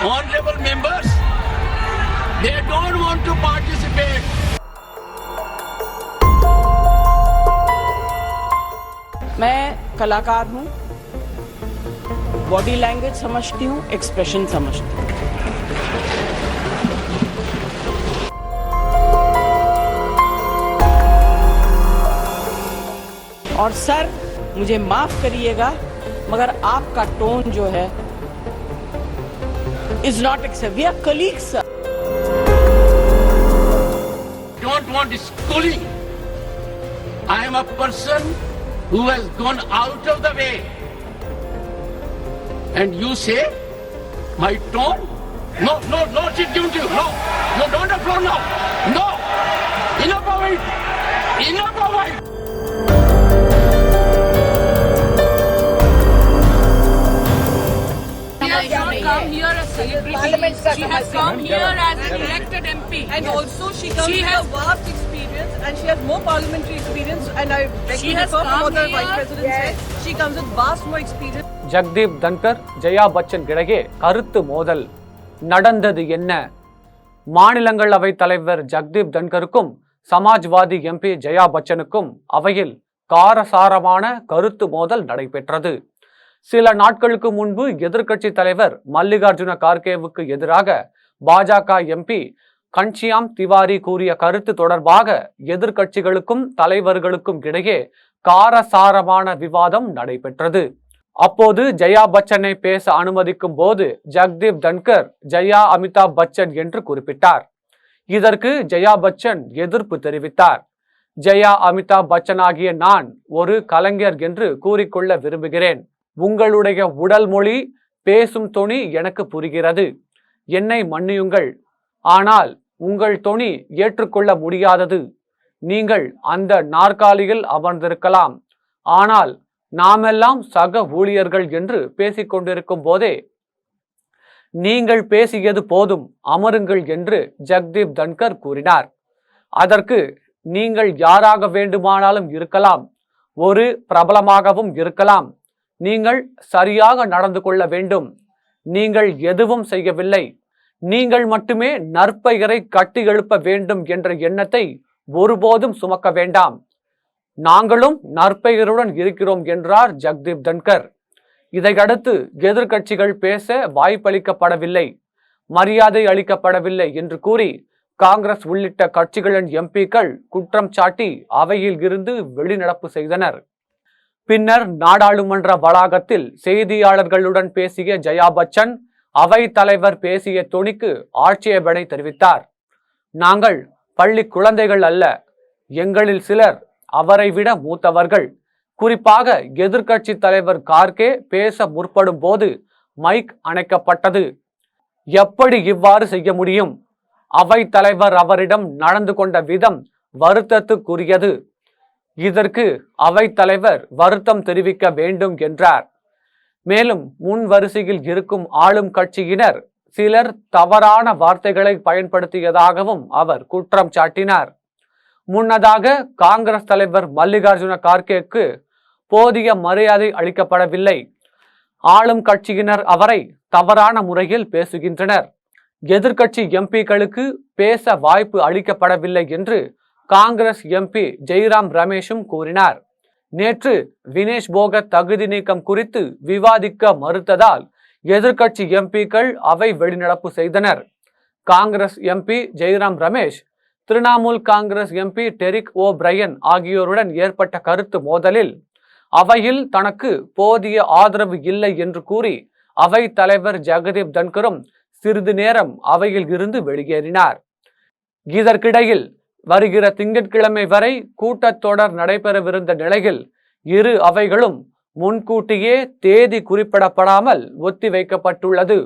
Honorable members, they don't want to participate. मैं कलाकार हूँ, बॉडी लैंग्वेज समझती हूँ, एक्सप्रेशन समझती हूँ। और सर मुझे माफ करिएगा मगर आपका टोन जो है is not accept. We are colleagues sir. Don't want schooling. I am a person who has gone out of the way. And you say my tone? No, sit down to you. No, don't applaud now. No, enough of it. Enough of it. She has not come here as celebrity. She has come here as an elected MP. And also she comes with a vast experience and she has more parliamentary experience, and I beg to differ from what the Vice President said. She comes with vast more experience. Jagdeep Dhankhar Jaya Bachchan இடையே கருத்து மோதல் நடந்தது என்ன? மாநிலங்களவை தலைவர் ஜக்தீப் தன்கருக்கும் Samajwadi MP Jaya பச்சனுக்கும் அவையில் காரசாரமான கருத்து மோதல் நடைபெற்றது. சில நாட்களுக்கு முன்பு எதிர்க்கட்சி தலைவர் மல்லிகார்ஜுன கார்கேவுக்கு எதிராக பாஜக எம்பி கன்ஷியாம் திவாரி கூறிய கருத்து தொடர்பாக எதிர்க்கட்சிகளுக்கும் தலைவர்களுக்கும் இடையே காரசாரமான விவாதம் நடைபெற்றது. அப்போது ஜெயா பச்சனை பேச அனுமதிக்கும் போது ஜக்தீப் தன்கர் ஜெயா அமிதாப் பச்சன் என்று குறிப்பிட்டார். இதற்கு ஜெயா பச்சன் எதிர்ப்பு தெரிவித்தார். ஜெயா அமிதாப் பச்சன் ஆகிய நான் ஒரு கலைஞர் என்று கூறிக்கொள்ள விரும்புகிறேன். உங்களுடைய உடல் மொழி, பேசும் தொனி எனக்கு புரிகிறது. என்னை மன்னியுங்கள், ஆனால் உங்கள் தொனி ஏற்றுக்கொள்ள முடியாதது. நீங்கள் அந்த நாற்காலியில் அமர்ந்திருக்கலாம், ஆனால் நாமெல்லாம் சக ஊழியர்கள் என்று பேசிக்கொண்டிருக்கும் போதே நீங்கள் பேசியது போதும், அமருங்கள் என்று ஜக்தீப் தன்கர் கூறினார். அதற்கு நீங்கள் யாராக வேண்டுமானாலும் இருக்கலாம், ஒரு பிரபலமாகவும் இருக்கலாம், நீங்கள் சரியாக நடந்து கொள்ள வேண்டும். நீங்கள் எதுவும் செய்யவில்லை. நீங்கள் மட்டுமே நற்பெயரை கட்டி எழுப்ப வேண்டும் என்ற எண்ணத்தை ஒருபோதும் சுமக்க வேண்டாம். நாங்களும் நற்பெயருடன் இருக்கிறோம் என்றார் ஜக்தீப் தன்கர். இதையடுத்து எதிர்க்கட்சிகள் பேச வாய்ப்பளிக்கப்படவில்லை, மரியாதை அளிக்கப்படவில்லை என்று கூறி காங்கிரஸ் உள்ளிட்ட கட்சிகளின் எம்பிக்கள் குற்றம் சாட்டி அவையில் இருந்து வெளிநடப்பு செய்தனர். பின்னர் நாடாளுமன்ற வளாகத்தில் செய்தியாளர்களுடன் பேசிய ஜெயா பச்சன் அவை தலைவர் பேசிய தொனிக்கு ஆட்சேபனை தெரிவித்தார். நாங்கள் பள்ளி குழந்தைகள் அல்ல, எங்களில் சிலர் அவரை விட மூத்தவர்கள். குறிப்பாக எதிர்க்கட்சி தலைவர் கார்கே பேச முற்படும் போது மைக் அணைக்கப்பட்டது. எப்படி இவ்வாறு செய்ய முடியும்? அவை தலைவர் அவரிடம் நடந்து கொண்ட விதம் வருத்தத்துக்குரியது. இதற்கு அவை தலைவர் வருத்தம் தெரிவிக்க வேண்டும் என்றார். மேலும் முன் வரிசையில் இருக்கும் ஆளும் கட்சியினர் சிலர் தவறான வார்த்தைகளை பயன்படுத்தியதாகவும் அவர் குற்றம் சாட்டினார். முன்னதாக காங்கிரஸ் தலைவர் மல்லிகார்ஜுன கார்கேக்கு போதிய மரியாதை அளிக்கப்படவில்லை. ஆளும் கட்சியினர் அவரை தவறான முறையில் பேசுகின்றனர். எதிர்க்கட்சி எம்பிக்களுக்கு பேச வாய்ப்பு அளிக்கப்படவில்லை என்று காங்கிரஸ் எம்பி ஜெய்ராம் ரமேஷும் கூறினார். நேற்று வினேஷ் போகத் தகுதி நீக்கம் குறித்து விவாதிக்க மறுத்ததால் எதிர்க்கட்சி எம்பிக்கள் அவை வெளிநடப்பு செய்தனர். Congress MP Jairam Ramesh, Trinamool Congress MP Derek O'Brien ஆகியோருடன் ஏற்பட்ட கருத்து மோதலில் அவையில் தனக்கு போதிய ஆதரவு இல்லை என்று கூறி அவை தலைவர் ஜக்தீப் தன்கரும் சிறிது நேரம் அவையில் இருந்து வெளியேறினார். இதற்கிடையில் வருகிற திங்கட்கிழமை வரை கூட்டத்தொடர் நடைபெறவிருந்த நிலையில் இரு அவைகளும் முன்கூட்டியே தேதி குறிப்பிடப்படாமல் ஒத்திவைக்கப்பட்டுள்ளது.